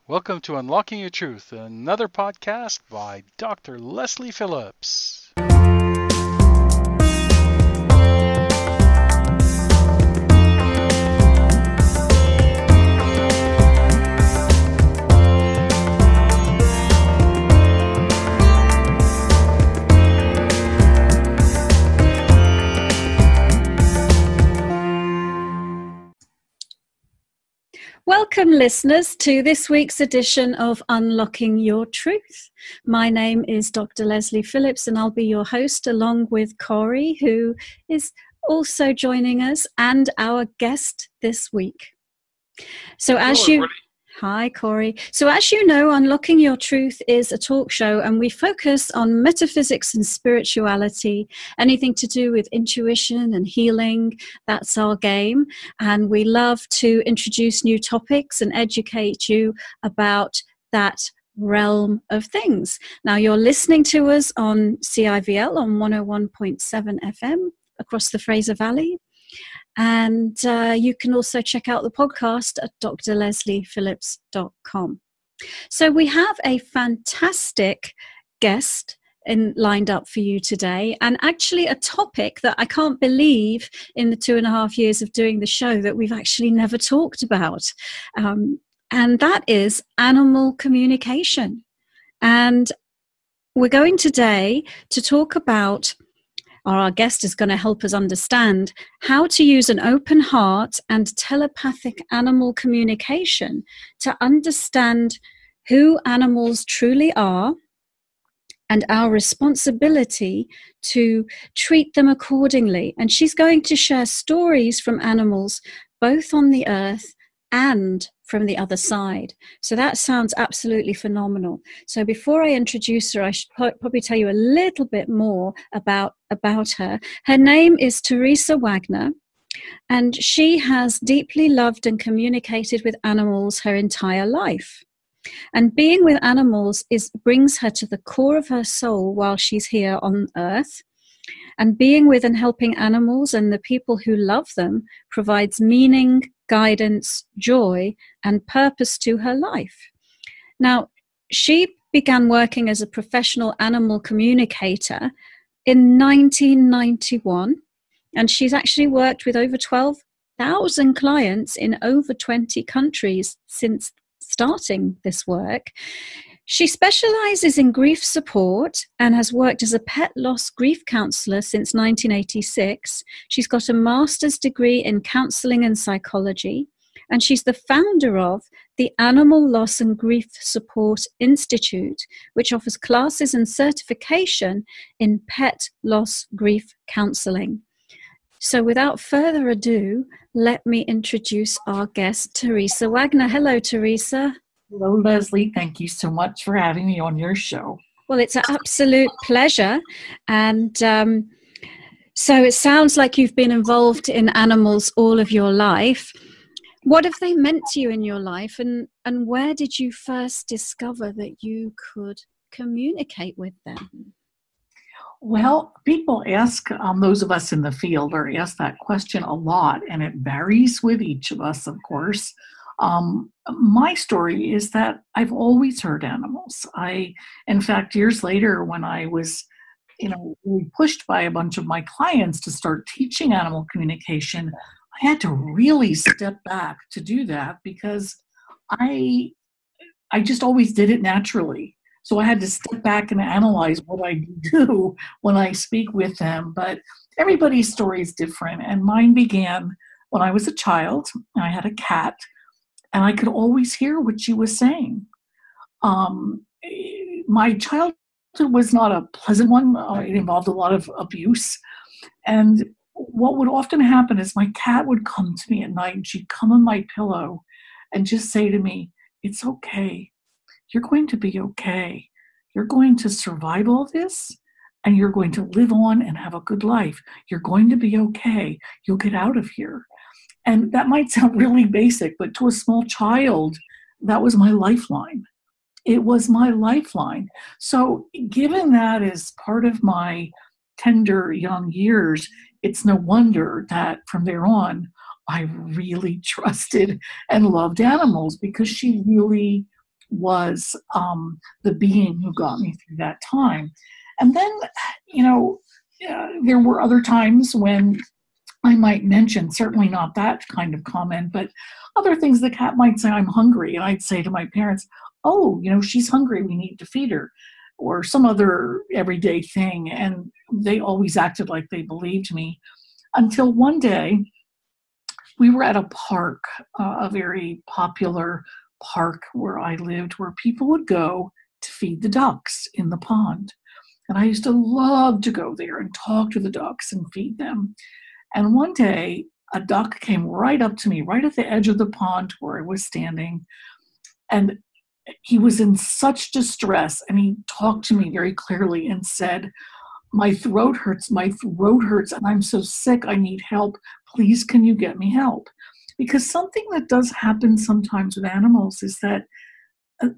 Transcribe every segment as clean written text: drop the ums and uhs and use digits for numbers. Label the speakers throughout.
Speaker 1: Welcome to Unlocking Your Truth, another podcast by Dr. Lesley Phillips.
Speaker 2: Welcome, listeners, to this week's edition of Unlocking Your Truth. My name is Dr. Lesley Phillips, and I'll be your host along with Corey, who is also joining us, and our guest this week. Hi, Corey. So as you know, Unlocking Your Truth is a talk show, and we focus on metaphysics and spirituality, anything to do with intuition and healing. That's our game. And we love to introduce new topics and educate you about that realm of things. Now, you're listening to us on CIVL on 101.7 FM across the Fraser Valley. And you can also check out the podcast at drlesleyphillips.com. So we have a fantastic guest lined up for you today, and actually a topic that I can't believe in the 2.5 years of doing the show that we've actually never talked about. And that is animal communication. And we're going today to talk about, our guest is going to help us understand how to use an open heart and telepathic animal communication to understand who animals truly are and our responsibility to treat them accordingly. And she's going to share stories from animals both on the earth and from the other side. So that sounds absolutely phenomenal. So before I introduce her, I should probably tell you a little bit more about her. Her name is Theresa Wagner, and she has deeply loved and communicated with animals her entire life. And being with animals brings her to the core of her soul while she's here on earth. And being with and helping animals and the people who love them provides meaning, guidance, joy, and purpose to her life. Now, she began working as a professional animal communicator in 1991, and she's actually worked with over 12,000 clients in over 20 countries since starting this work. She specializes in grief support and has worked as a pet loss grief counselor since 1986. She's got a master's degree in counseling and psychology, and she's the founder of the Animal Loss and Grief Support Institute, which offers classes and certification in pet loss grief counseling. So without further ado, let me introduce our guest, Theresa Wagner. Hello, Theresa.
Speaker 3: Hello, Lesley. Thank you so much for having me on your show.
Speaker 2: Well, it's an absolute pleasure. And so it sounds like you've been involved in animals all of your life. What have they meant to you in your life? And where did you first discover that you could communicate with them?
Speaker 3: Well, people ask, those of us in the field are asked that question a lot, and it varies with each of us, of course. My story is that I've always heard animals. In fact, years later, when I was, really pushed by a bunch of my clients to start teaching animal communication, I had to really step back to do that because I just always did it naturally. So I had to step back and analyze what I do when I speak with them. But everybody's story is different, and mine began when I was a child. I had a cat, and I could always hear what she was saying. My childhood was not a pleasant one. It involved a lot of abuse. And what would often happen is my cat would come to me at night, and she'd come on my pillow and just say to me, "It's okay. You're going to be okay. You're going to survive all this, and you're going to live on and have a good life. You're going to be okay. You'll get out of here." And that might sound really basic, but to a small child, that was my lifeline. It was my lifeline. So given that as part of my tender young years, it's no wonder that from there on, I really trusted and loved animals, because she really was the being who got me through that time. And then, you know, there were other times when I might mention, certainly not that kind of comment, but other things. The cat might say, I'm hungry. And I'd say to my parents, oh, you know, she's hungry. We need to feed her, or some other everyday thing. And they always acted like they believed me, until one day we were at a park, a very popular park where I lived, where people would go to feed the ducks in the pond. And I used to love to go there and talk to the ducks and feed them. And one day, a duck came right up to me, right at the edge of the pond where I was standing. And he was in such distress, and he talked to me very clearly and said, my throat hurts, and I'm so sick, I need help. Please, can you get me help? Because something that does happen sometimes with animals is that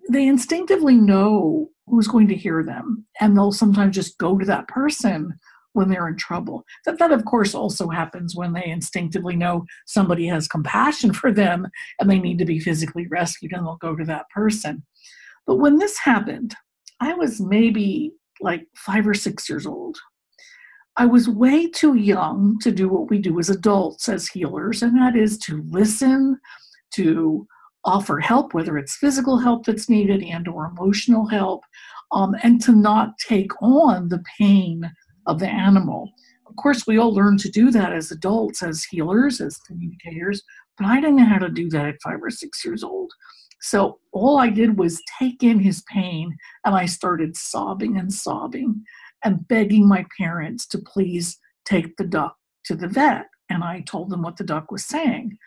Speaker 3: they instinctively know who's going to hear them, and they'll sometimes just go to that person when they're in trouble. That of course also happens when they instinctively know somebody has compassion for them and they need to be physically rescued, and they'll go to that person. But when this happened, I was maybe like 5 or 6 years old. I was way too young to do what we do as adults, as healers, and that is to listen, to offer help, whether it's physical help that's needed and or emotional help, and to not take on the pain of the animal. Of course, we all learn to do that as adults, as healers, as communicators, but I didn't know how to do that at 5 or 6 years old. So all I did was take in his pain, and I started sobbing and begging my parents to please take the duck to the vet. And I told them what the duck was saying.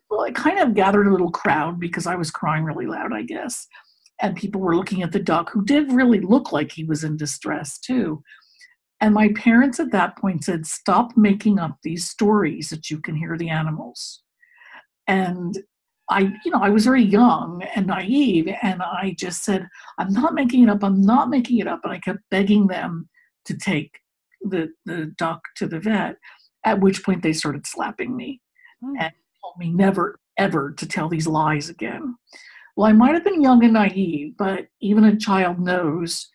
Speaker 3: Well, it kind of gathered a little crowd because I was crying really loud, I guess. And people were looking at the duck, who did really look like he was in distress too. And my parents at that point said, stop making up these stories that you can hear the animals. And I was very young and naive, and I just said, I'm not making it up. And I kept begging them to take the duck to the vet, at which point they started slapping me and told me never, ever to tell these lies again. Well, I might have been young and naive, but even a child knows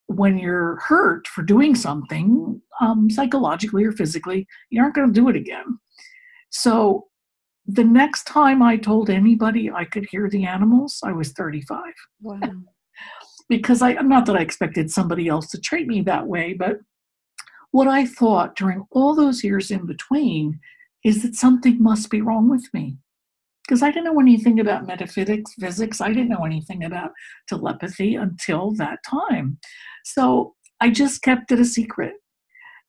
Speaker 3: when you're hurt for doing something, psychologically or physically, you aren't going to do it again. So the next time I told anybody I could hear the animals, I was 35.
Speaker 2: Wow.
Speaker 3: Because not that I expected somebody else to treat me that way, but what I thought during all those years in between is that something must be wrong with me. Because I didn't know anything about metaphysics, physics. I didn't know anything about telepathy until that time. So I just kept it a secret.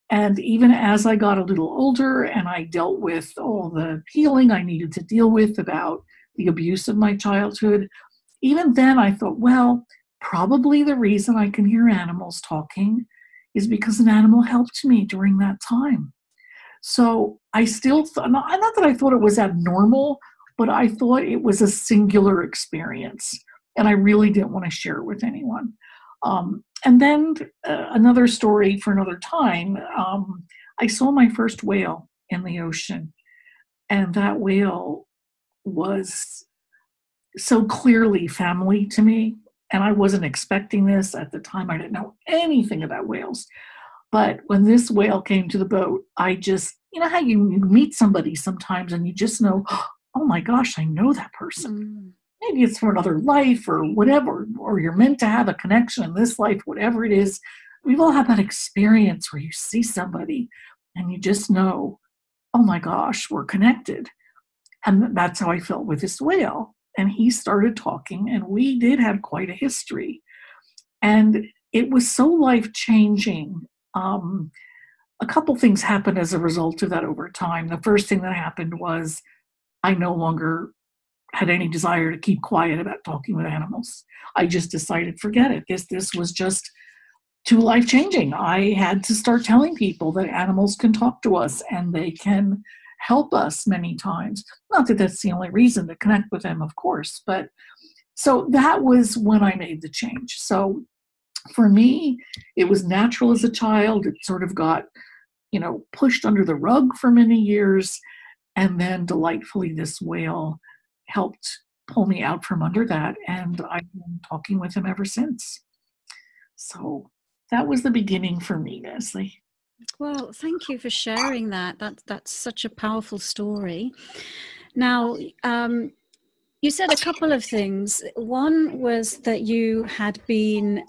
Speaker 3: And even as I got a little older and I dealt with all the healing I needed to deal with about the abuse of my childhood, even then I thought, well, probably the reason I can hear animals talking is because an animal helped me during that time. So I still thought, not that I thought it was abnormal, but I thought it was a singular experience, and I really didn't want to share it with anyone. And then another story for another time, I saw my first whale in the ocean, and that whale was so clearly family to me, and I wasn't expecting this. At the time, I didn't know anything about whales. But when this whale came to the boat, I just, you know how you meet somebody sometimes and you just know, oh my gosh, I know that person. Maybe it's from another life or whatever, or you're meant to have a connection in this life, whatever it is. We've all had that experience where you see somebody and you just know, oh my gosh, we're connected. And that's how I felt with this whale. And he started talking, and we did have quite a history. And it was so life-changing. A couple things happened as a result of that over time. The first thing that happened was I no longer had any desire to keep quiet about talking with animals. I just decided, forget it. This was just too life-changing. I had to start telling people that animals can talk to us and they can help us many times. Not that that's the only reason to connect with them, of course, but so that was when I made the change. So for me, it was natural as a child. It sort of got, pushed under the rug for many years. And then delightfully, this whale helped pull me out from under that. And I've been been talking with him ever since. So that was the beginning for me, Lesley.
Speaker 2: Well, thank you for sharing that. That's such a powerful story. Now, you said a couple of things. One was that you had been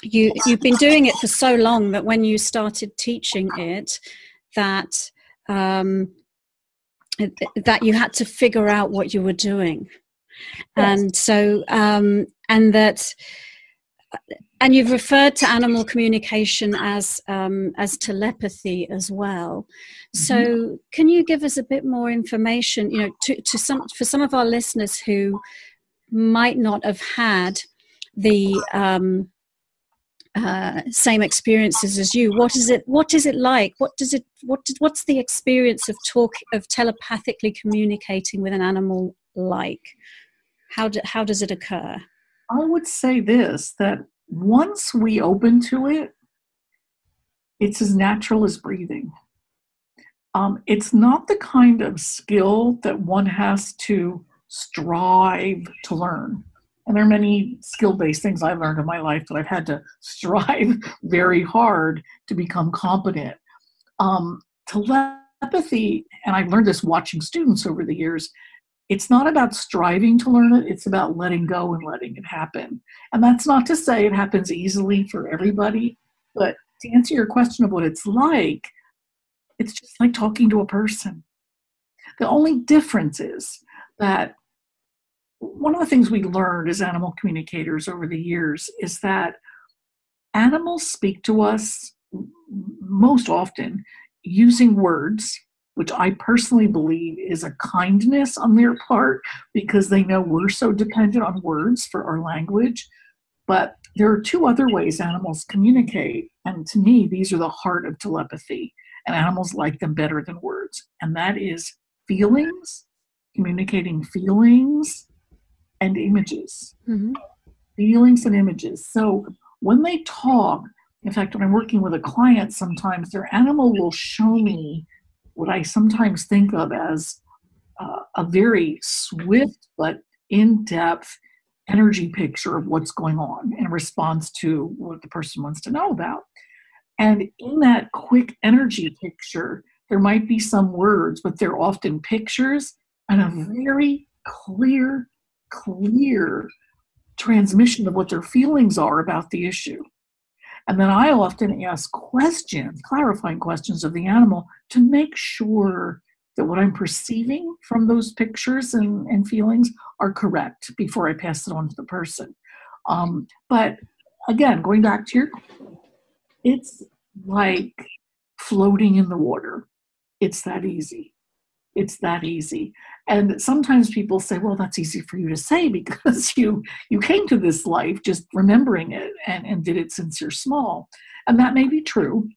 Speaker 2: you've been doing it for so long that when you started teaching it, that that you had to figure out what you were doing,
Speaker 3: Yes.
Speaker 2: and so and you've referred to animal communication as telepathy as well. So can you give us a bit more information, for some of our listeners who might not have had the same experiences as you? What is it like? What's the experience of telepathically communicating with an animal like? How does it occur?
Speaker 3: I would say this, that once we open to it, it's as natural as breathing. It's not the kind of skill that one has to strive to learn. And there are many skill-based things I've learned in my life that I've had to strive very hard to become competent. Telepathy, and I've learned this watching students over the years, it's not about striving to learn it, it's about letting go and letting it happen. And that's not to say it happens easily for everybody, but to answer your question of what it's just like talking to a person. The only difference is that one of the things we learned as animal communicators over the years is that animals speak to us most often using words, which I personally believe is a kindness on their part because they know we're so dependent on words for our language. But there are two other ways animals communicate, and to me, these are the heart of telepathy, and animals like them better than words, and that is feelings, communicating feelings and images. Feelings and images. So when they talk, in fact, when I'm working with a client, sometimes their animal will show me what I sometimes think of as a very swift but in-depth energy picture of what's going on in response to what the person wants to know about. And in that quick energy picture, there might be some words, but they're often pictures and a very clear transmission of what their feelings are about the issue. And then I often ask questions, clarifying questions of the animal to make sure that what I'm perceiving from those pictures and feelings are correct before I pass it on to the person. But again, going back to your question, it's like floating in the water. It's that easy. It's that easy. And sometimes people say, well, that's easy for you to say because you came to this life just remembering it and did it since you're small. And that may be true.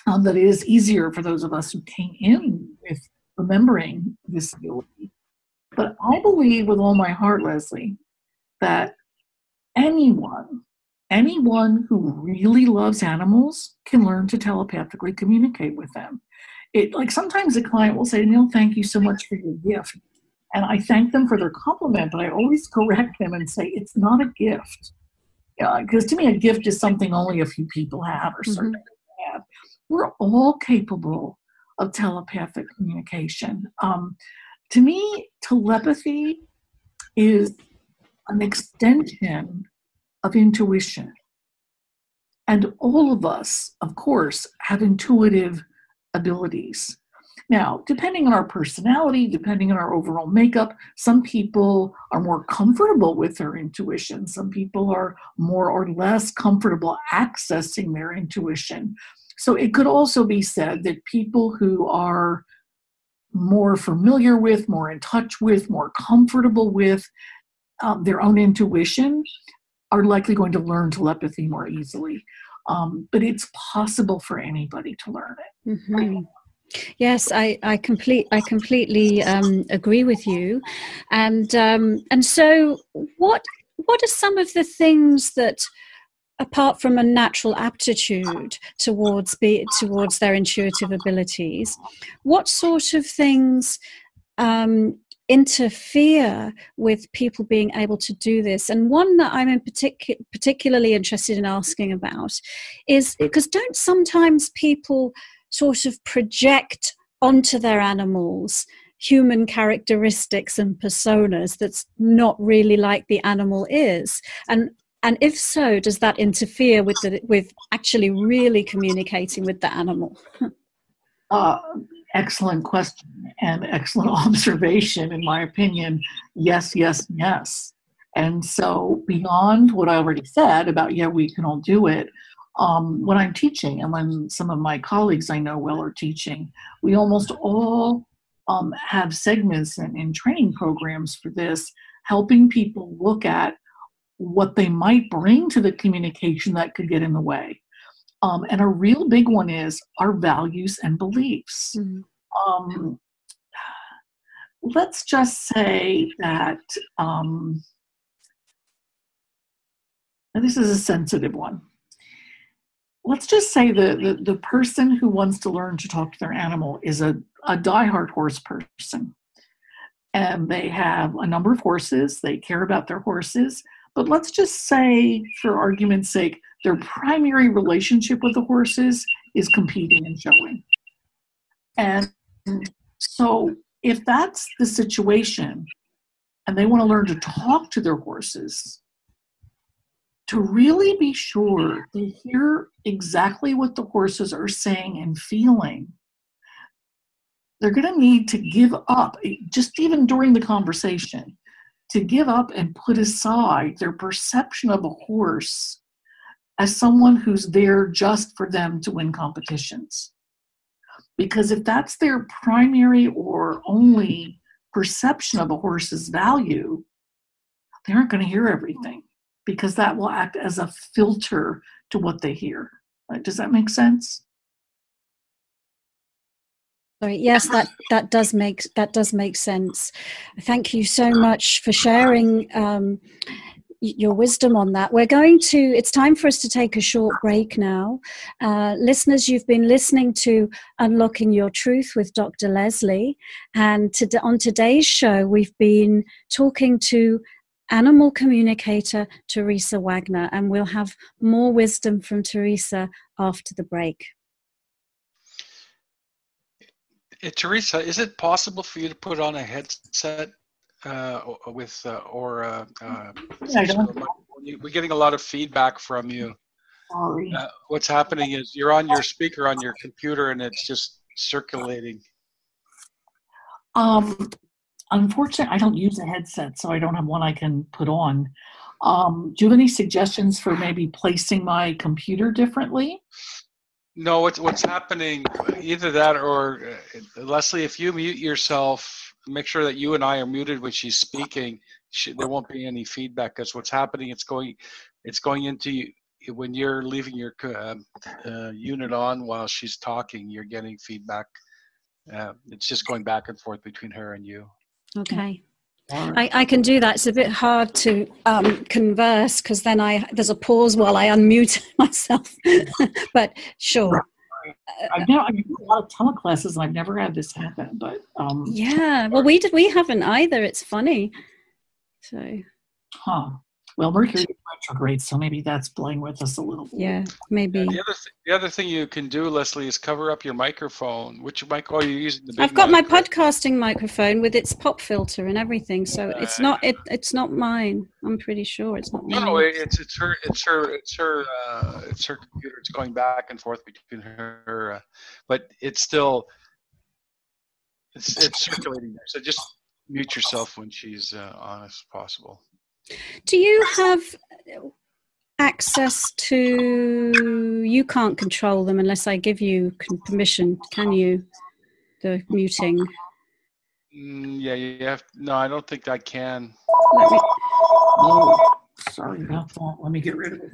Speaker 3: That it is easier for those of us who came in with remembering this ability. But I believe with all my heart, Lesley, that anyone who really loves animals can learn to telepathically communicate with them. Like sometimes a client will say, Neil, thank you so much for your gift. And I thank them for their compliment, but I always correct them and say, it's not a gift. Because to me, a gift is something only a few people have or certain people have. We're all capable of telepathic communication. To me, telepathy is an extension of intuition. And all of us, of course, have intuitive abilities. Now, depending on our personality, depending on our overall makeup, some people are more comfortable with their intuition. Some people are more or less comfortable accessing their intuition. So it could also be said that people who are more familiar with, more in touch with, more comfortable with their own intuition are likely going to learn telepathy more easily. But it's possible for anybody to learn it.
Speaker 2: Mm-hmm. Yes, I completely agree with you, and so what are some of the things that, apart from a natural aptitude towards their intuitive abilities, what sort of things interfere with people being able to do this. And one that I'm particularly interested in asking about is because don't sometimes people sort of project onto their animals human characteristics and personas that's not really like the animal is? And if so, does that interfere with actually really communicating with the animal?
Speaker 3: Excellent question and excellent observation, in my opinion. Yes, yes, yes. And so beyond what I already said about, yeah, we can all do it, when I'm teaching and when some of my colleagues I know well are teaching, we almost all have segments in training programs for this, helping people look at what they might bring to the communication that could get in the way. And a real big one is our values and beliefs. Mm-hmm. Let's just say that, and this is a sensitive one. Let's just say the person who wants to learn to talk to their animal is a diehard horse person. And they have a number of horses, they care about their horses, but let's just say, for argument's sake, their primary relationship with the horses is competing and showing. And so if that's the situation, and they want to learn to talk to their horses, to really be sure they hear exactly what the horses are saying and feeling, they're going to need to give up, just even during the conversation, to give up and put aside their perception of a horse as someone who's there just for them to win competitions. Because if that's their primary or only perception of a horse's value, they aren't going to hear everything, because that will act as a filter to what they hear. Does that make sense?
Speaker 2: Sorry, yes, that does make sense. Thank you so much for sharing your wisdom on that. It's time for us to take a short break now. Listeners, you've been listening to Unlocking Your Truth with Dr. Lesley. And on today's show, we've been talking to animal communicator Theresa Wagner, and we'll have more wisdom from Theresa after the break.
Speaker 1: Theresa, is it possible for you to put on a headset we're getting a lot of feedback from you.
Speaker 3: Sorry.
Speaker 1: What's happening is you're on your speaker on your computer and it's just circulating.
Speaker 3: Unfortunately, I don't use a headset, so I don't have one I can put on. Do you have any suggestions for maybe placing my computer differently?
Speaker 1: No, what's happening, either that or, Lesley, if you mute yourself, make sure that you and I are muted when she's speaking. There won't be any feedback, because what's happening, it's going into you. When you're leaving your unit on while she's talking, you're getting feedback. It's just going back and forth between her and you.
Speaker 2: Okay. I can do that. It's a bit hard to converse because then there's a pause while I unmute myself. But sure.
Speaker 3: I've done a lot of teleclasses and I've never had this happen. But
Speaker 2: yeah, well, we haven't either. It's funny. So.
Speaker 3: Well, Mercury is retrograde, so maybe that's playing with us a little bit.
Speaker 2: Yeah, maybe.
Speaker 1: The other thing you can do, Lesley, is cover up your microphone. Which mic are you using?
Speaker 2: I've got my podcasting microphone with its pop filter and everything, so it's not mine. I'm pretty sure it's not mine.
Speaker 1: No, it's her computer. It's going back and forth between her, but it's still it's circulating there. So just mute yourself when she's on as possible.
Speaker 2: Do you have access to? You can't control them unless I give you permission, can you? The muting.
Speaker 1: Yeah, you have. No, I don't think I can.
Speaker 3: Sorry about that. Let me get rid of it.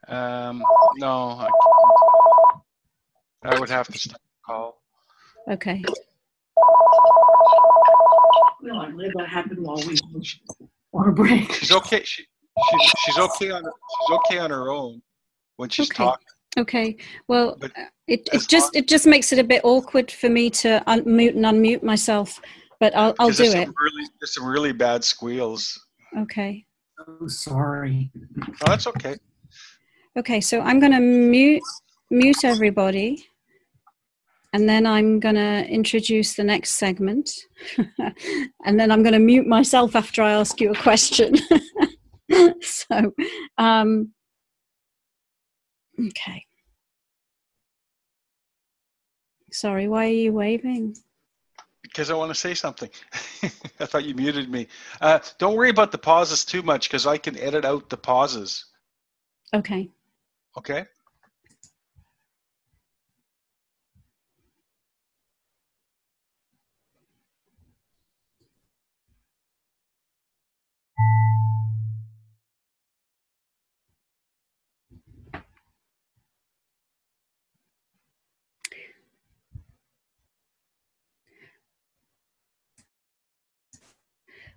Speaker 1: No, I can't. I would have to stop the call.
Speaker 2: Okay.
Speaker 3: Well, I'm glad that happened while we on a break.
Speaker 1: She's okay. She's okay on her own when she's talking.
Speaker 2: Okay. Well, it just makes it a bit awkward for me to mute and unmute myself but I'll do it.
Speaker 1: There's some really bad squeals.
Speaker 2: Okay.
Speaker 3: Oh, sorry.
Speaker 1: Oh, that's okay.
Speaker 2: Okay, so I'm going to mute everybody, and then I'm going to introduce the next segment, and then I'm going to mute myself after I ask you a question. So, okay. Sorry, why are you waving?
Speaker 1: Because I want to say something. I thought you muted me. Don't worry about the pauses too much, because I can edit out the pauses.
Speaker 2: Okay.
Speaker 1: Okay?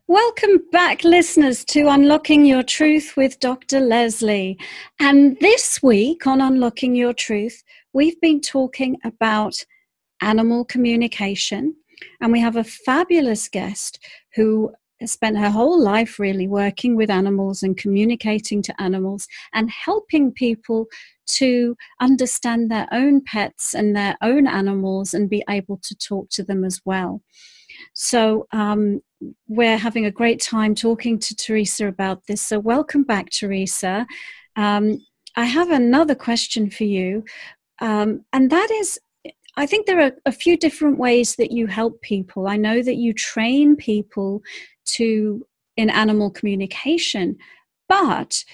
Speaker 2: Welcome back, listeners, to Unlocking Your Truth with Dr. Lesley. And this week on Unlocking Your Truth, we've been talking about animal communication. And we have a fabulous guest who has spent her whole life really working with animals and communicating to animals and helping people to understand their own pets and their own animals and be able to talk to them as well. So we're having a great time talking to Theresa about this. So welcome back, Theresa. I have another question for you, and that is, I think there are a few different ways that you help people. I know that you train people in animal communication, but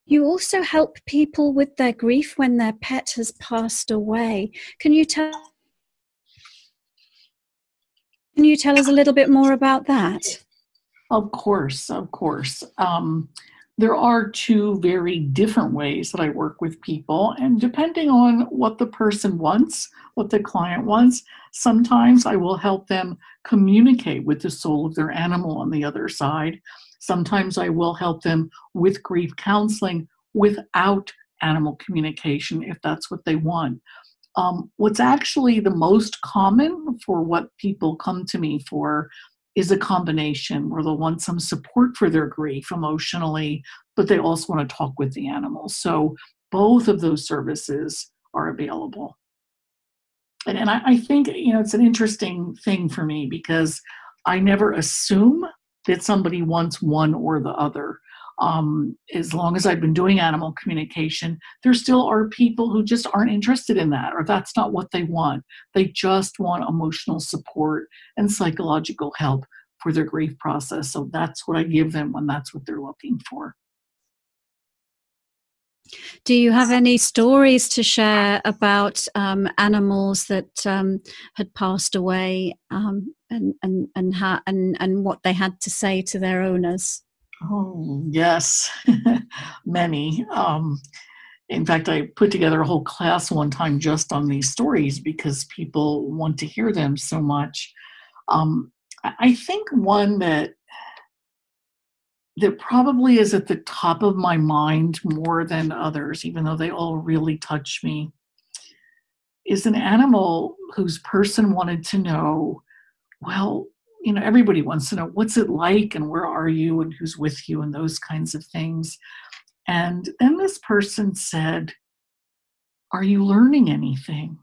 Speaker 2: you also help people with their grief when their pet has passed away. Can you tell us a little bit more about that?
Speaker 3: Of course. There are two very different ways that I work with people, and depending on what the person wants, what the client wants, sometimes I will help them communicate with the soul of their animal on the other side. Sometimes I will help them with grief counseling without animal communication if that's what they want. What's actually the most common for what people come to me for is a combination where they'll want some support for their grief emotionally, but they also want to talk with the animal. So both of those services are available. And I think, it's an interesting thing for me because I never assume that somebody wants one or the other. As long as I've been doing animal communication, there still are people who just aren't interested in that, or that's not what they want. They just want emotional support and psychological help for their grief process. So that's what I give them when that's what they're looking for.
Speaker 2: Do you have any stories to share about animals that had passed away and what they had to say to their owners?
Speaker 3: Oh, yes, many. In fact, I put together a whole class one time just on these stories because people want to hear them so much. I think one that probably is at the top of my mind more than others, even though they all really touch me, is an animal whose person wanted to know, well, everybody wants to know, what's it like and where are you and who's with you and those kinds of things. And then this person said, are you learning anything?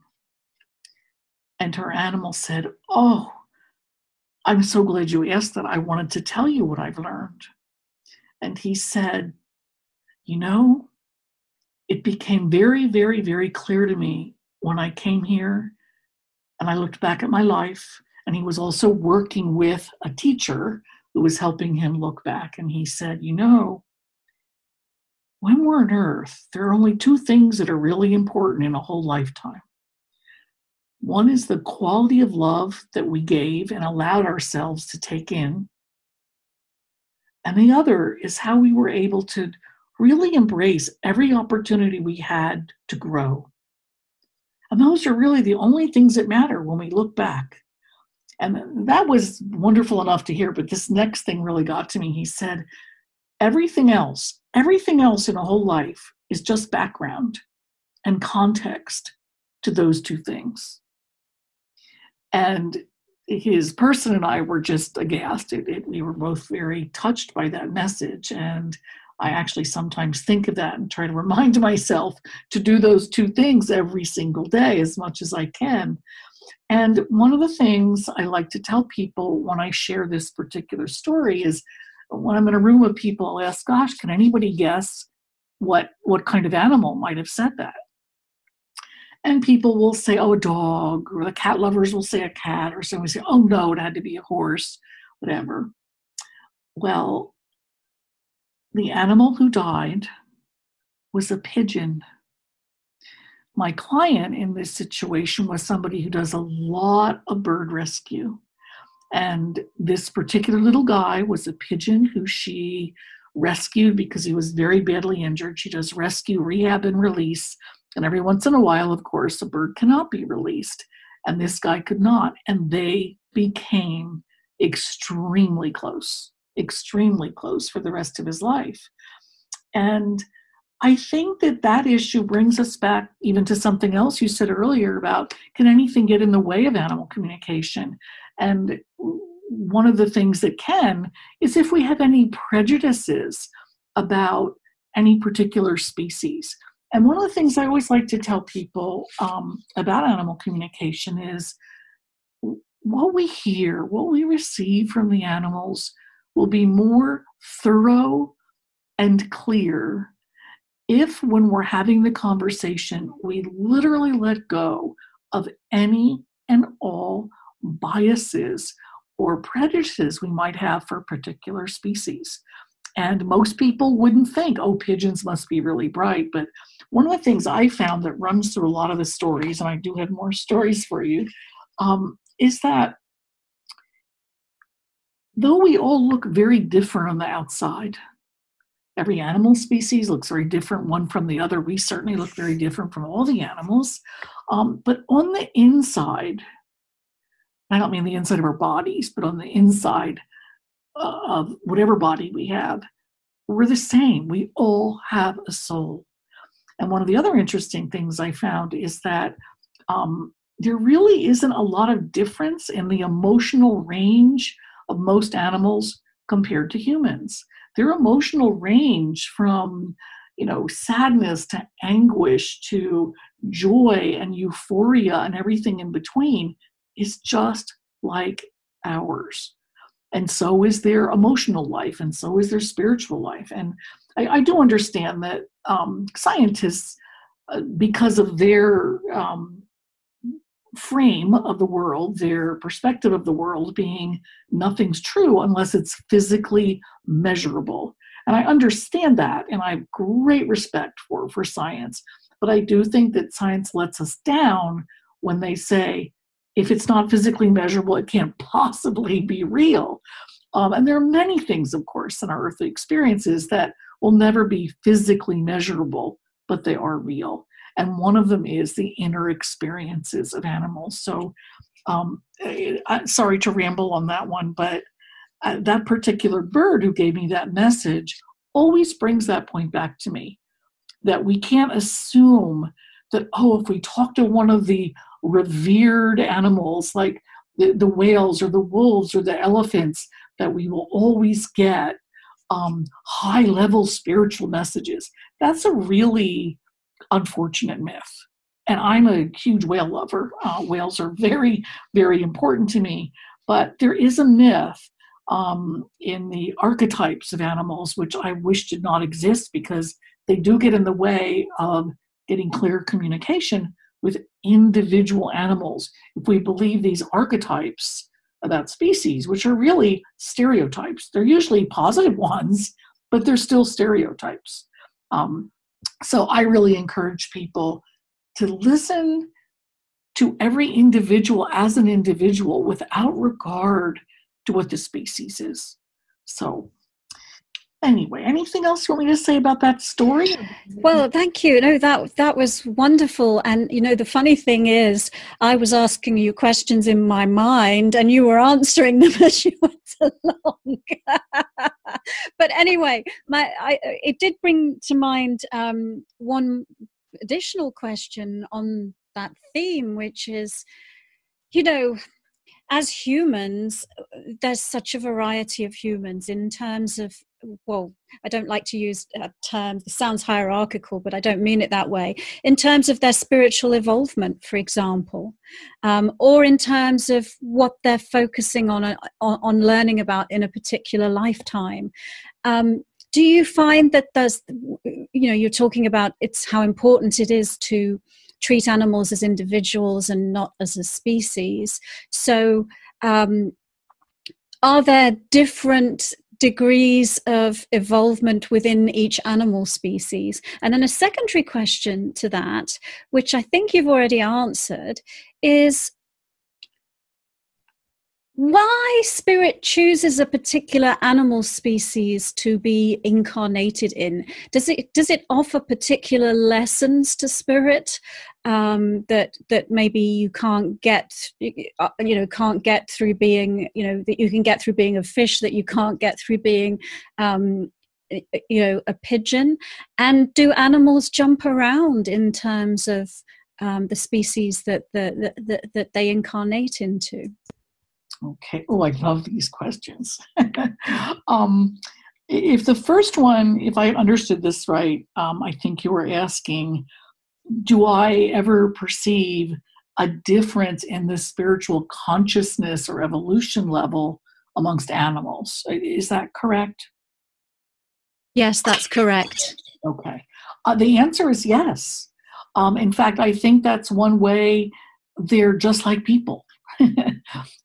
Speaker 3: And her animal said, oh, I'm so glad you asked that. I wanted to tell you what I've learned. And he said, it became very, very, very clear to me when I came here and I looked back at my life. And he was also working with a teacher who was helping him look back. And he said, when we're on Earth, there are only two things that are really important in a whole lifetime. One is the quality of love that we gave and allowed ourselves to take in. And the other is how we were able to really embrace every opportunity we had to grow. And those are really the only things that matter when we look back. And that was wonderful enough to hear, but this next thing really got to me. He said, everything else in a whole life is just background and context to those two things. And his person and I were just aghast. We were both very touched by that message. And I actually sometimes think of that and try to remind myself to do those two things every single day as much as I can. And one of the things I like to tell people when I share this particular story is when I'm in a room of people, I'll ask, gosh, can anybody guess what kind of animal might have said that? And people will say, oh, a dog, or the cat lovers will say a cat, or someone will say, oh, no, it had to be a horse, whatever. Well, the animal who died was a pigeon. My client in this situation was somebody who does a lot of bird rescue. And this particular little guy was a pigeon who she rescued because he was very badly injured. She does rescue, rehab, and release. And every once in a while, of course, a bird cannot be released. And this guy could not. And they became extremely close for the rest of his life. And I think that issue brings us back even to something else you said earlier about, can anything get in the way of animal communication? And one of the things that can is if we have any prejudices about any particular species. And one of the things I always like to tell people about animal communication is what we hear, what we receive from the animals will be more thorough and clear if, when we're having the conversation, we literally let go of any and all biases or prejudices we might have for a particular species. And most people wouldn't think, oh, pigeons must be really bright. But one of the things I found that runs through a lot of the stories, and I do have more stories for you, is that though we all look very different on the outside, every animal species looks very different one from the other. We certainly look very different from all the animals. But on the inside, I don't mean the inside of our bodies, but on the inside of whatever body we have, we're the same. We all have a soul. And one of the other interesting things I found is that there really isn't a lot of difference in the emotional range of most animals compared to humans. Their emotional range from, sadness to anguish to joy and euphoria and everything in between is just like ours. And so is their emotional life, and so is their spiritual life. And I do understand that scientists, because of their frame of the world, their perspective of the world being nothing's true unless it's physically measurable. And I understand that, and I have great respect for science. But I do think that science lets us down when they say, if it's not physically measurable, it can't possibly be real. And there are many things, of course, in our earthly experiences that will never be physically measurable, but they are real. And one of them is the inner experiences of animals. So I'm sorry to ramble on that one, but that particular bird who gave me that message always brings that point back to me, that we can't assume that, if we talk to one of the revered animals like the whales or the wolves or the elephants, that we will always get high-level spiritual messages. That's a really unfortunate myth. And I'm a huge whale lover. Whales are very, very important to me. But there is a myth in the archetypes of animals, which I wish did not exist because they do get in the way of getting clear communication with individual animals. If we believe these archetypes about species, which are really stereotypes, they're usually positive ones, but they're still stereotypes. So I really encourage people to listen to every individual as an individual without regard to what the species is. So anyway, anything else you want me to say about that story?
Speaker 2: Well, thank you. No, that was wonderful. And, the funny thing is, I was asking you questions in my mind and you were answering them as you went along. But anyway, it did bring to mind one additional question on that theme, which is, as humans, there's such a variety of humans in terms of, well, I don't like to use terms, it sounds hierarchical, but I don't mean it that way, in terms of their spiritual involvement, for example, or in terms of what they're focusing on learning about in a particular lifetime. Do you find that there's, you're talking about how important it is to treat animals as individuals and not as a species. So are there different degrees of evolvement within each animal species? And then a secondary question to that, which I think you've already answered, is why spirit chooses a particular animal species to be incarnated in. Does it offer particular lessons to spirit that maybe you can't get through being, that you can get through being a fish, that you can't get through being a pigeon? And do animals jump around in terms of the species that they incarnate into?
Speaker 3: Okay. Oh, I love these questions. If the first one, if I understood this right, I think you were asking, do I ever perceive a difference in the spiritual consciousness or evolution level amongst animals? Is that correct?
Speaker 2: Yes, that's correct.
Speaker 3: Okay. The answer is yes. In fact, I think that's one way they're just like people.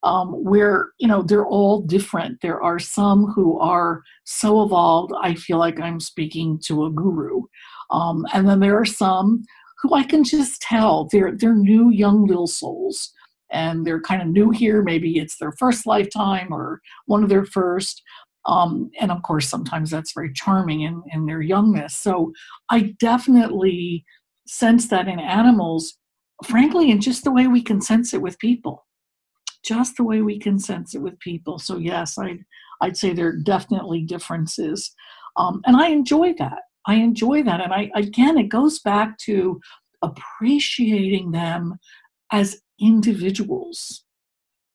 Speaker 3: Where, they're all different. There are some who are so evolved, I feel like I'm speaking to a guru. And then there are some who I can just tell they're new, young little souls. And they're kind of new here. Maybe it's their first lifetime or one of their first. And of course, sometimes that's very charming in their youngness. So I definitely sense that in animals, frankly, and just the way we can sense it with people. Just the way we can sense it with people. So yes, I'd say there are definitely differences. And I enjoy that. And again, it goes back to appreciating them as individuals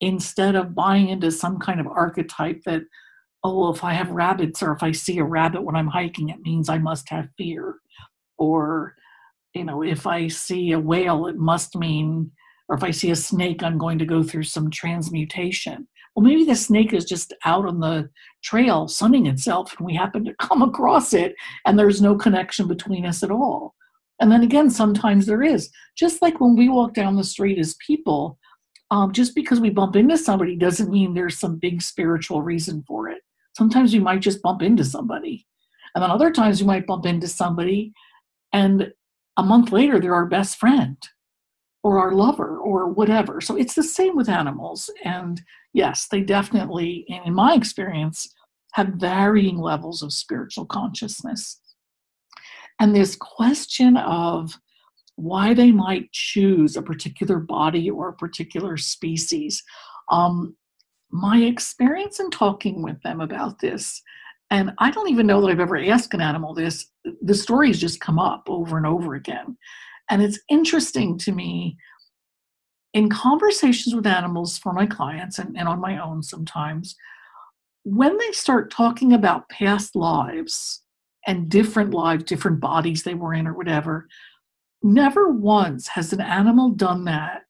Speaker 3: instead of buying into some kind of archetype that, oh, if I have rabbits or if I see a rabbit when I'm hiking, it means I must have fear. Or, if I see a whale, it must mean, or if I see a snake, I'm going to go through some transmutation. Well, maybe the snake is just out on the trail sunning itself and we happen to come across it and there's no connection between us at all. And then again, sometimes there is. Just like when we walk down the street as people, just because we bump into somebody doesn't mean there's some big spiritual reason for it. Sometimes we might just bump into somebody. And then other times we might bump into somebody and a month later they're our best friend or our lover or whatever. So it's the same with animals. And yes, they definitely, in my experience, have varying levels of spiritual consciousness. And this question of why they might choose a particular body or a particular species, my experience in talking with them about this, and I don't even know that I've ever asked an animal this, the stories just come up over and over again. And it's interesting to me in conversations with animals for my clients and on my own sometimes, when they start talking about past lives and different lives, different bodies they were in or whatever, never once has an animal done that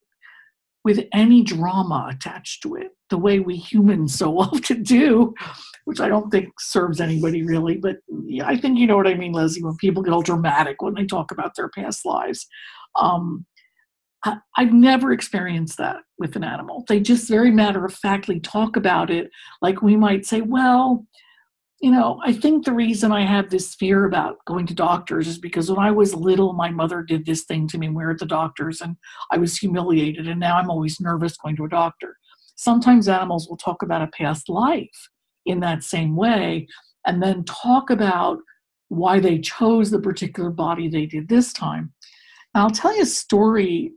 Speaker 3: with any drama attached to it, the way we humans so often do, which I don't think serves anybody really. But yeah, I think you know what I mean, Lesley, when people get all dramatic when they talk about their past lives. I've never experienced that with an animal. They just very matter-of-factly talk about it like we might say, well, I think the reason I have this fear about going to doctors is because when I was little, my mother did this thing to me. We were at the doctors and I was humiliated, and now I'm always nervous going to a doctor. Sometimes animals will talk about a past life in that same way and then talk about why they chose the particular body they did this time. And I'll tell you a story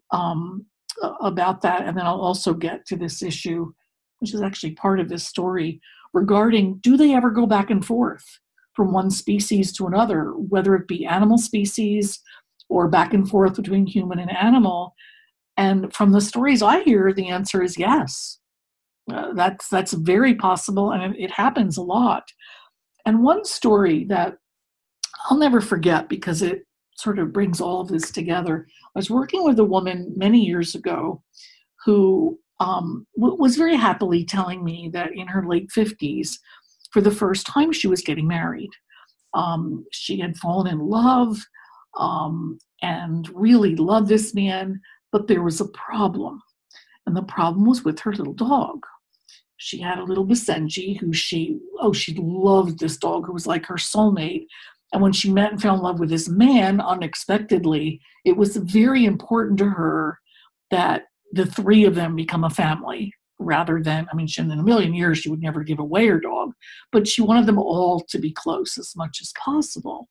Speaker 3: about that, and then I'll also get to this issue, which is actually part of this story, regarding do they ever go back and forth from one species to another, whether it be animal species or back and forth between human and animal. And from the stories I hear, the answer is yes. That's very possible, and it happens a lot. And one story that I'll never forget because it sort of brings all of this together. I was working with a woman many years ago who was very happily telling me that in her late 50s, for the first time, she was getting married. She had fallen in love and really loved this man, but there was a problem. And the problem was with her little dog. She had a little Basenji who she loved this dog who was like her soulmate. And when she met and fell in love with this man unexpectedly, it was very important to her that the three of them become a family rather than, in a million years, she would never give away her dog, but she wanted them all to be close as much as possible.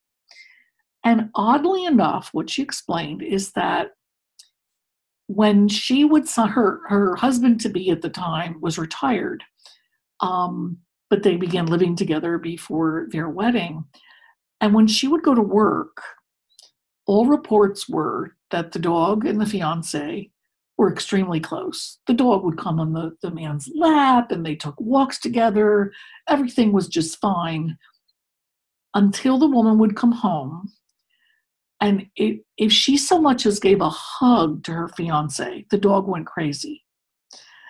Speaker 3: And oddly enough, what she explained is that when she would, her husband-to-be at the time was retired, but they began living together before their wedding. And when she would go to work, all reports were that the dog and the fiance were extremely close. The dog would come on the man's lap and they took walks together. Everything was just fine until the woman would come home. And if she so much as gave a hug to her fiance, the dog went crazy.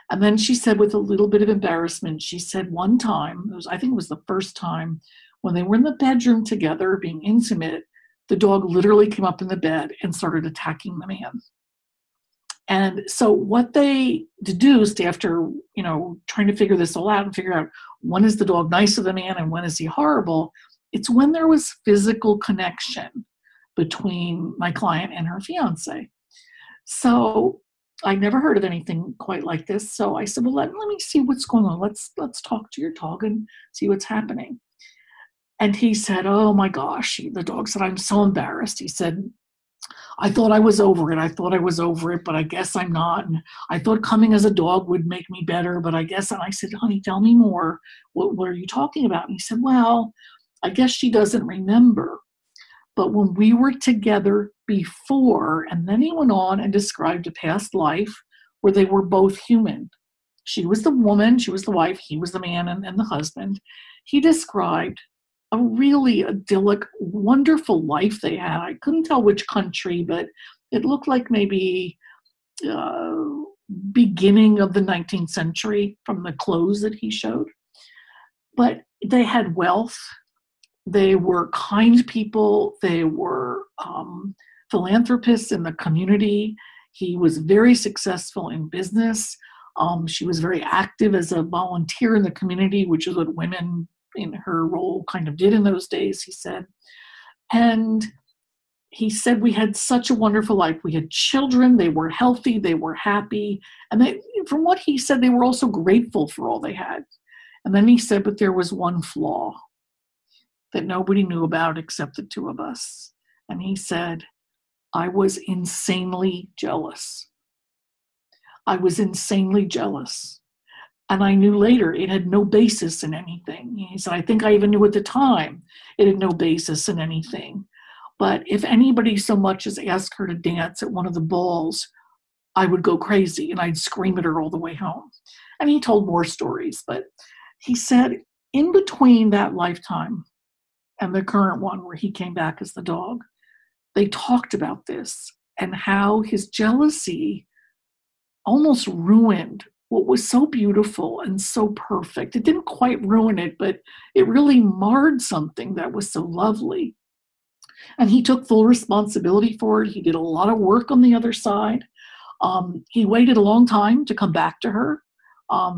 Speaker 3: And then she said with a little bit of embarrassment, she said one time, I think it was the first time, when they were in the bedroom together being intimate, the dog literally came up in the bed and started attacking the man. And so what they deduced after, trying to figure this all out and figure out when is the dog nice to the man and when is he horrible, it's when there was physical connection between my client and her fiance. So I never heard of anything quite like this. So I said, well, let me see what's going on. Let's talk to your dog and see what's happening. And he said, oh my gosh, the dog said, I'm so embarrassed. He said, I thought I was over it, but I guess I'm not. And I thought coming as a dog would make me better, but I guess, and I said, honey, tell me more. What are you talking about? And he said, well, I guess she doesn't remember. But when we were together before, and then he went on and described a past life where they were both human. She was the woman, she was the wife, he was the man and the husband. He described a really idyllic, wonderful life they had. I couldn't tell which country, but it looked like maybe beginning of the 19th century from the clothes that he showed. But they had wealth. They were kind people. They were philanthropists in the community. He was very successful in business. She was very active as a volunteer in the community, which is what women in her role kind of did in those days, he said. And he said, we had such a wonderful life. We had children. They were healthy. They were happy. And from what he said, they were also grateful for all they had. And then he said, but there was one flaw that nobody knew about except the two of us. And he said, I was insanely jealous. I was insanely jealous. And I knew later it had no basis in anything. He said, I think I even knew at the time it had no basis in anything. But if anybody so much as asked her to dance at one of the balls, I would go crazy and I'd scream at her all the way home. And he told more stories. But he said, in between that lifetime and the current one where he came back as the dog, they talked about this and how his jealousy almost ruined what was so beautiful and so perfect. It didn't quite ruin it, but it really marred something that was so lovely. And he took full responsibility for it. He did a lot of work on the other side. He waited a long time to come back to her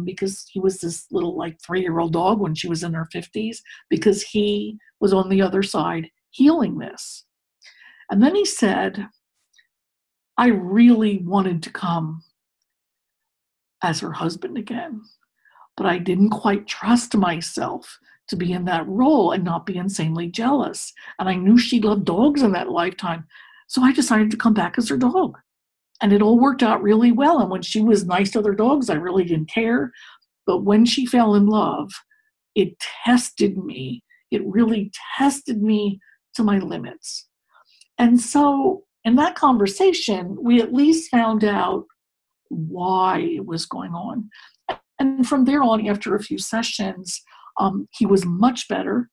Speaker 3: because he was this little 3-year-old dog when she was in her 50s, because he was on the other side healing this. And then he said, I really wanted to come as her husband again, but I didn't quite trust myself to be in that role and not be insanely jealous. And I knew she loved dogs in that lifetime, so I decided to come back as her dog. And it all worked out really well. And when she was nice to other dogs, I really didn't care. But when she fell in love, it tested me. It really tested me to my limits. And so in that conversation, we at least found out why it was going on. And from there on, after a few sessions, he was much better,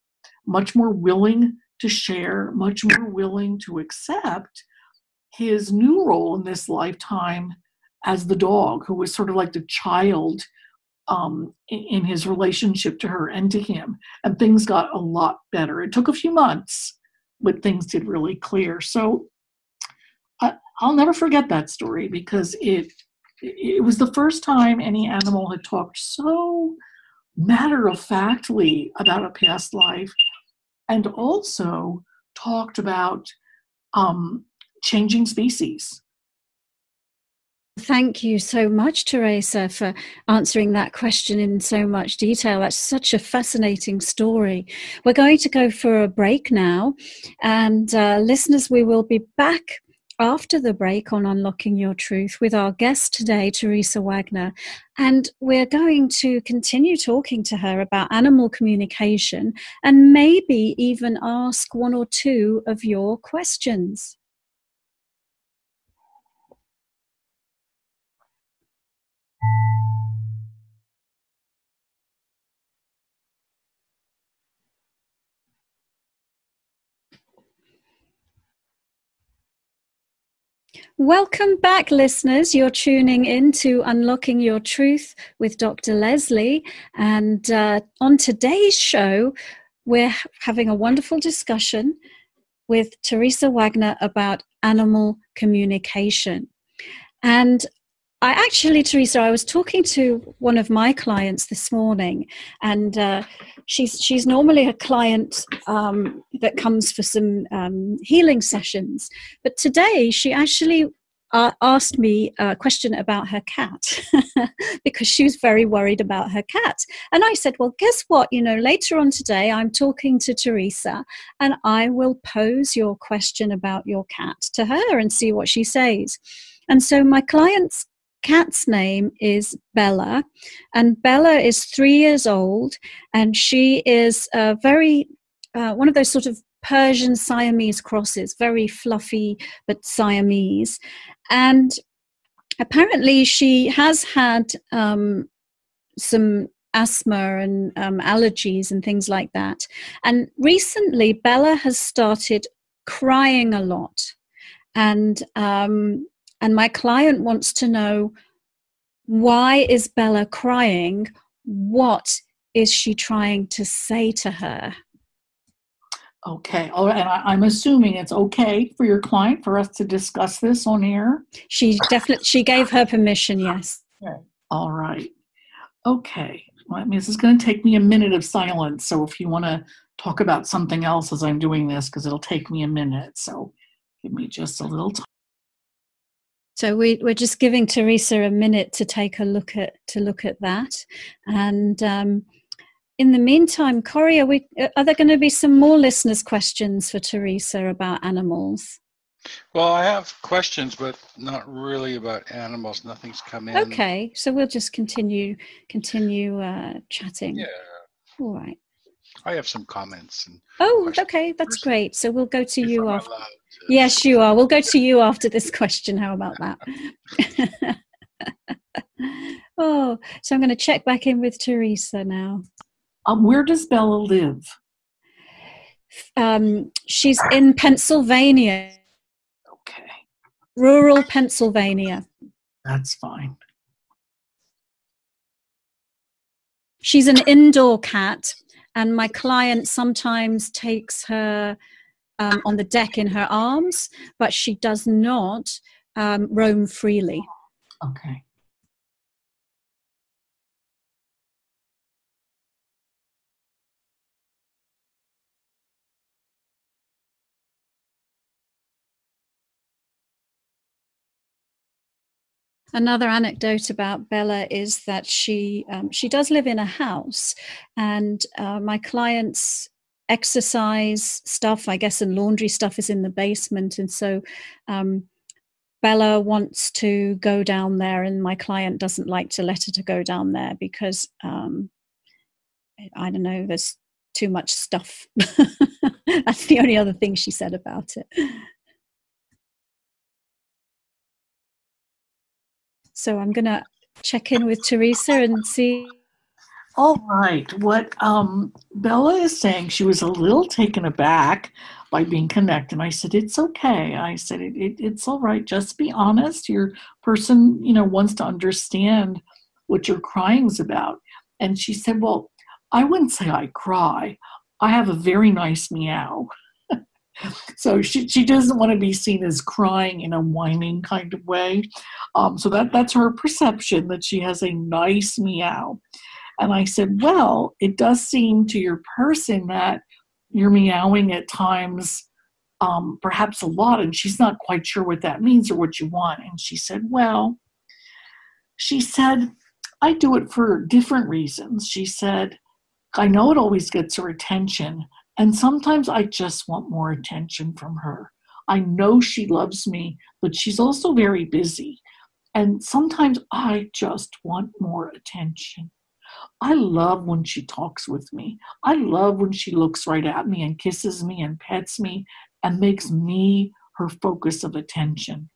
Speaker 3: much more willing to share, much more willing to accept his new role in this lifetime as the dog, who was sort of like the child in his relationship to her and to him. And things got a lot better. It took a few months, but things did really clear. So I'll never forget that story, because it was the first time any animal had talked so matter-of-factly about a past life, and also talked about changing species.
Speaker 2: Thank you so much, Theresa, for answering that question in so much detail. That's such a fascinating story. We're going to go for a break now. And listeners, we will be back after the break on Unlocking Your Truth with our guest today, Theresa Wagner. And we're going to continue talking to her about animal communication and maybe even ask one or two of your questions. Welcome back, listeners. You're tuning in to Unlocking Your Truth with Dr. Lesley. And on today's show, we're having a wonderful discussion with Theresa Wagner about animal communication. And Theresa, I was talking to one of my clients this morning, and she's normally a client that comes for some healing sessions. But today she actually asked me a question about her cat because she was very worried about her cat. And I said, well, guess what? Later on today, I'm talking to Theresa, and I will pose your question about your cat to her and see what she says. And so my client's cat's name is Bella, and Bella is 3 years old, and she is very one of those sort of Persian Siamese crosses, very fluffy but Siamese. And apparently she has had some asthma and allergies and things like that. And recently Bella has started crying a lot. And my client wants to know, why is Bella crying? What is she trying to say to her?
Speaker 3: Okay. All right. And I'm assuming it's okay for your client for us to discuss this on air?
Speaker 2: She gave her permission, yes.
Speaker 3: Okay. All right. Okay. Well, this is going to take me a minute of silence. So if you want to talk about something else as I'm doing this, because it'll take me a minute. So give me just a little time.
Speaker 2: So we're just giving Theresa a minute to take a look at that. And in the meantime, Corey, are there going to be some more listeners' questions for Theresa about animals?
Speaker 1: Well, I have questions, but not really about animals. Nothing's come in.
Speaker 2: Okay, so we'll just continue chatting.
Speaker 1: Yeah.
Speaker 2: All right.
Speaker 1: I have some comments.
Speaker 2: Okay, that's great. So we'll go to you after. Yes, you are. We'll go to you after this question. How about that? So I'm going to check back in with Theresa now.
Speaker 3: Where does Bella live?
Speaker 2: She's in Pennsylvania.
Speaker 3: Okay.
Speaker 2: Rural Pennsylvania.
Speaker 3: That's fine.
Speaker 2: She's an indoor cat, and my client sometimes takes her on the deck in her arms, but she does not roam freely.
Speaker 3: Okay.
Speaker 2: Another anecdote about Bella is that she does live in a house, and my client's exercise stuff, I guess, and laundry stuff is in the basement, and so Bella wants to go down there, and my client doesn't like to let her to go down there because I don't know, there's too much stuff. That's the only other thing she said about it. So I'm going to check in with Theresa and see.
Speaker 3: All right. What Bella is saying, she was a little taken aback by being connected. And I said, it's okay. I said, it's all right. Just be honest. Your person, wants to understand what your crying's about. And she said, well, I wouldn't say I cry. I have a very nice meow. So she doesn't want to be seen as crying in a whining kind of way. So that's her perception, that she has a nice meow. And I said, well, it does seem to your person that you're meowing at times, perhaps a lot, and she's not quite sure what that means or what you want. And she said, I do it for different reasons. She said, I know it always gets her attention, and sometimes I just want more attention from her. I know she loves me, but she's also very busy. And sometimes I just want more attention. I love when she talks with me. I love when she looks right at me and kisses me and pets me and makes me her focus of attention.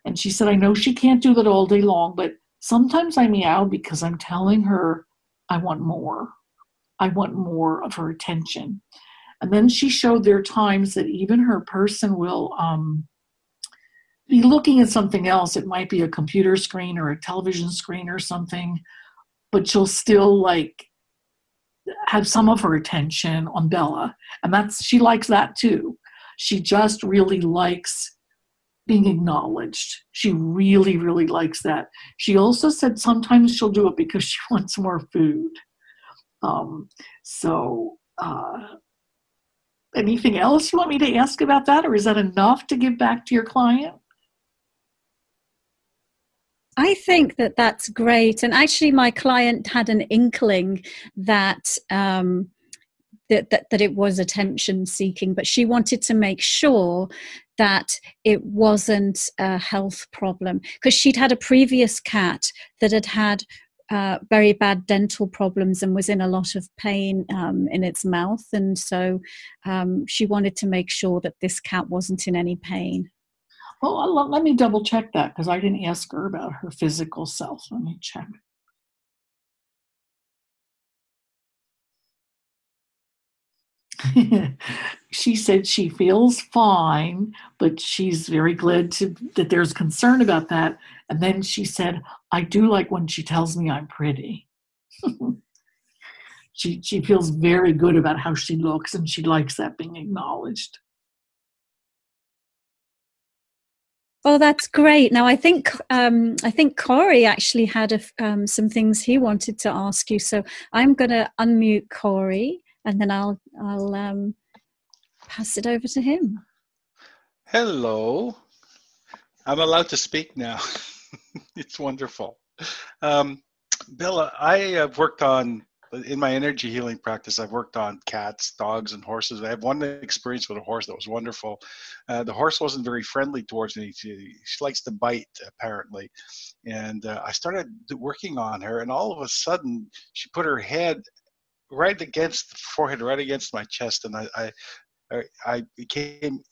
Speaker 3: And she said, I know she can't do that all day long, but sometimes I meow because I'm telling her I want more. I want more of her attention. And then she showed there are times that even her person will be looking at something else. It might be a computer screen or a television screen or something, but she'll still have some of her attention on Bella. And she likes that too. She just really likes being acknowledged. She really, really likes that. She also said sometimes she'll do it because she wants more food. Anything else you want me to ask about that, or is that enough to give back to your client?
Speaker 2: I think that that's great. And actually, my client had an inkling that that it was attention seeking, but she wanted to make sure that it wasn't a health problem, because she'd had a previous cat that had very bad dental problems and was in a lot of pain in its mouth. And so she wanted to make sure that this cat wasn't in any pain.
Speaker 3: Well, let me double check that, because I didn't ask her about her physical self. Let me check. She said she feels fine, but she's very glad that there's concern about that. And then she said, I do like when she tells me I'm pretty. She feels very good about how she looks, and she likes that being acknowledged.
Speaker 2: Oh, that's great. Now, I think Corey actually had some things he wanted to ask you. So I'm going to unmute Corey, and then I'll pass it over to him.
Speaker 1: Hello. I'm allowed to speak now. It's wonderful. Bella, I have worked in my energy healing practice, I've worked on cats, dogs, and horses. I have one experience with a horse that was wonderful. The horse wasn't very friendly towards me. She likes to bite, apparently. And I started working on her, and all of a sudden, she put her head right against the forehead, right against my chest, and I became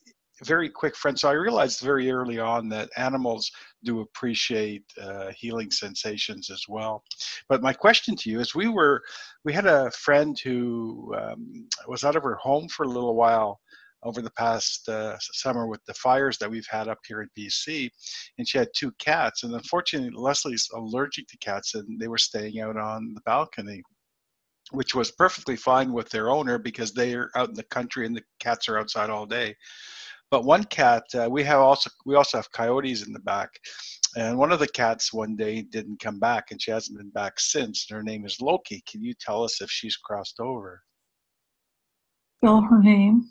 Speaker 1: very quick friend. So I realized very early on that animals do appreciate healing sensations as well. But my question to you is, we had a friend who was out of her home for a little while over the past summer with the fires that we've had up here in BC, and she had 2 cats. And unfortunately, Lesley's allergic to cats, and they were staying out on the balcony, which was perfectly fine with their owner because they are out in the country and the cats are outside all day. But one cat, we also have coyotes in the back, and one of the cats one day didn't come back, and she hasn't been back since. Her name is Loki. Can you tell us if she's crossed over?
Speaker 3: Spell her name.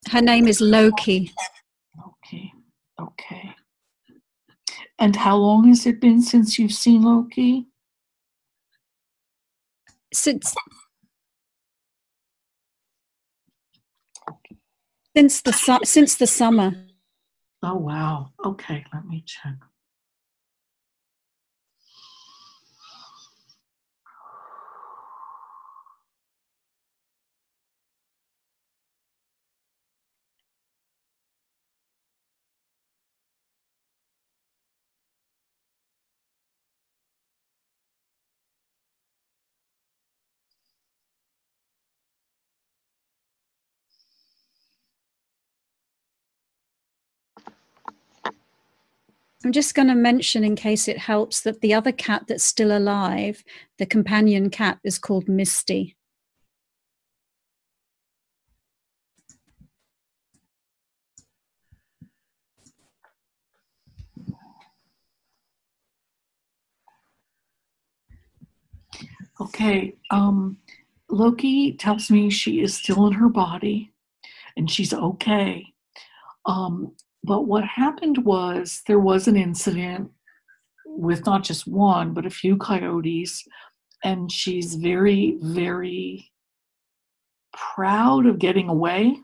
Speaker 2: Her name is Loki.
Speaker 3: Okay. And how long has it been since you've seen Loki?
Speaker 2: Since the summer.
Speaker 3: Oh, wow. Okay, let me check.
Speaker 2: I'm just going to mention, in case it helps, that the other cat that's still alive, the companion cat, is called Misty.
Speaker 3: Okay. Loki tells me she is still in her body and she's okay. But what happened was there was an incident with not just one, but a few coyotes, and she's very, very proud of getting away.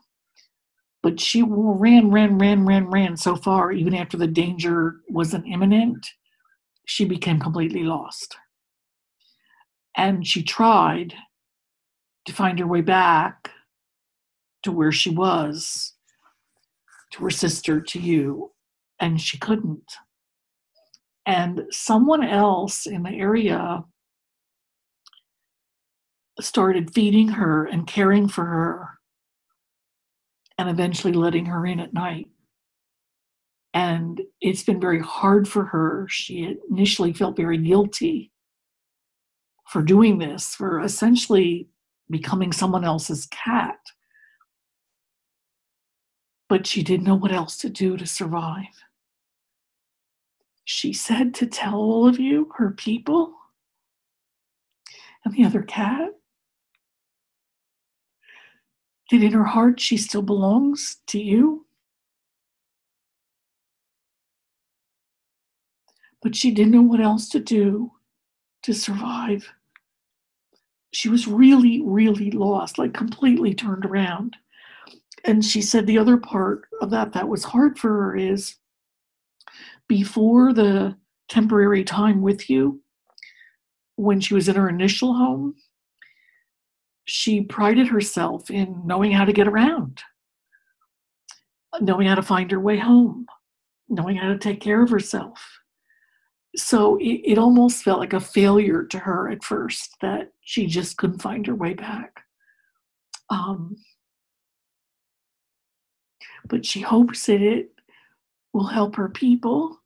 Speaker 3: But she ran so far, even after the danger wasn't imminent, she became completely lost. And she tried to find her way back to where she was, to her sister, to you, and she couldn't. And someone else in the area started feeding her and caring for her and eventually letting her in at night. And it's been very hard for her. She initially felt very guilty for doing this, for essentially becoming someone else's cat. But she didn't know what else to do to survive. She said to tell all of you, her people, and the other cat, that in her heart she still belongs to you. But she didn't know what else to do to survive. She was really, really lost, like completely turned around. And she said the other part of that was hard for her is, before the temporary time with you, when she was in her initial home, she prided herself in knowing how to get around, knowing how to find her way home, knowing how to take care of herself. So it almost felt like a failure to her at first, that she just couldn't find her way back. But she hopes that it will help her people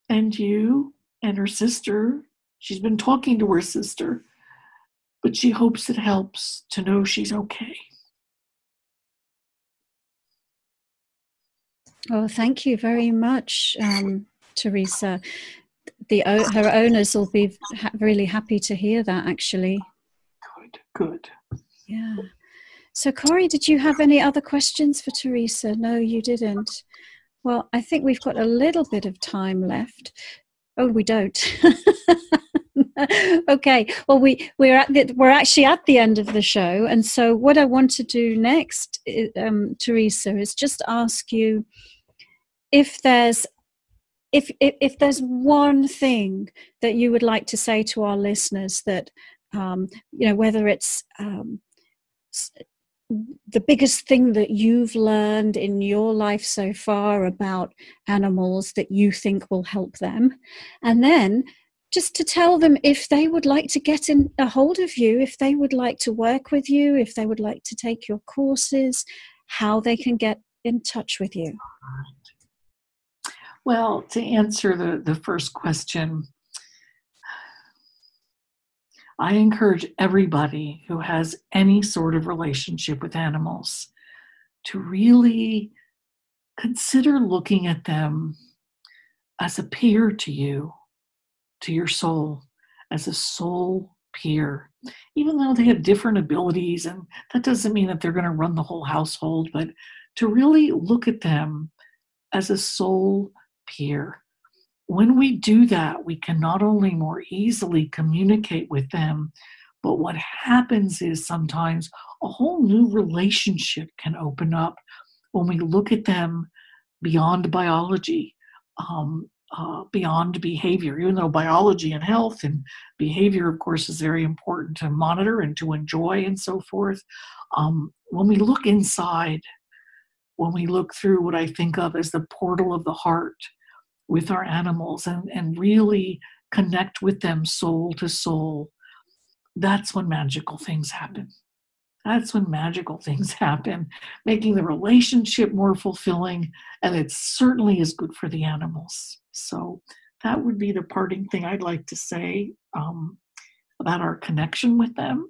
Speaker 3: and you and her sister. She's been talking to her sister, but she hopes it helps to know she's okay.
Speaker 2: Oh, thank you very much, Theresa. Her owners will be really happy to hear that, actually.
Speaker 3: Good.
Speaker 2: Yeah. So, Corey, did you have any other questions for Theresa? No, you didn't. Well, I think we've got a little bit of time left. Oh, we don't. Okay. Well, we're actually at the end of the show, and so what I want to do next, Theresa, is just ask you if there's one thing that you would like to say to our listeners, that whether it's the biggest thing that you've learned in your life so far about animals that you think will help them, and then just to tell them if they would like to get in a hold of you, if they would like to work with you, if they would like to take your courses, how they can get in touch with you.
Speaker 3: Well, to answer the first question, I encourage everybody who has any sort of relationship with animals to really consider looking at them as a peer to you, to your soul, as a soul peer. Even though they have different abilities, and that doesn't mean that they're going to run the whole household, but to really look at them as a soul peer. When we do that, we can not only more easily communicate with them, but what happens is sometimes a whole new relationship can open up when we look at them beyond biology, beyond behavior, even though biology and health and behavior, of course, is very important to monitor and to enjoy and so forth. When we look inside, when we look through what I think of as the portal of the heart with our animals and really connect with them soul to soul, that's when magical things happen. That's when magical things happen, making the relationship more fulfilling, and it certainly is good for the animals. So that would be the parting thing I'd like to say about our connection with them.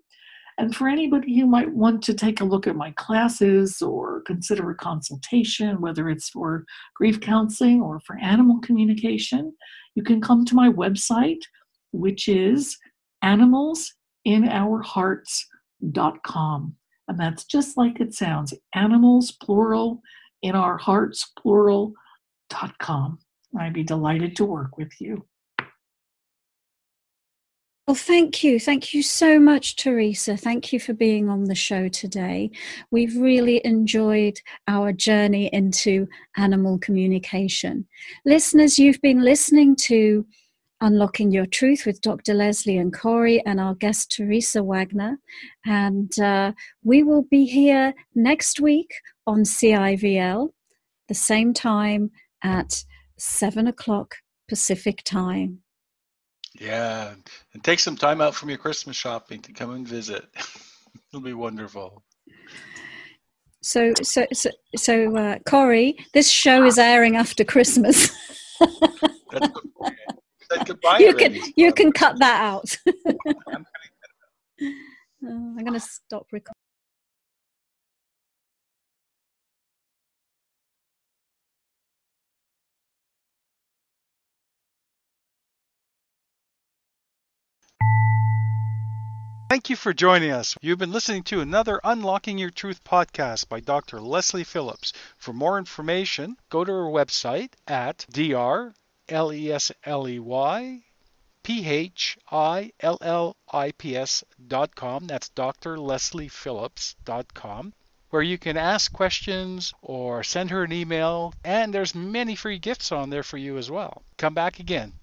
Speaker 3: And for anybody who might want to take a look at my classes or consider a consultation, whether it's for grief counseling or for animal communication, you can come to my website, which is animalsinourhearts.com. And that's just like it sounds, animals, plural, in our hearts, plural.com. I'd be delighted to work with you.
Speaker 2: Well, thank you. Thank you so much, Theresa. Thank you for being on the show today. We've really enjoyed our journey into animal communication. Listeners, you've been listening to Unlocking Your Truth with Dr. Lesley and Corey and our guest, Theresa Wagner. And we will be here next week on CIVL, the same time at 7 o'clock Pacific time.
Speaker 1: Yeah, and take some time out from your Christmas shopping to come and visit. It'll be wonderful.
Speaker 2: So, Corey, this show is airing after Christmas.
Speaker 1: That's goodbye.
Speaker 2: You can cut that out. I'm going to stop recording.
Speaker 1: Thank you for joining us. You've been listening to another Unlocking Your Truth podcast by Dr. Lesley Phillips. For more information, go to our website at drlesleyphillips.com. That's drlesleyphillips.com, where you can ask questions or send her an email, and there's many free gifts on there for you as well. Come back again.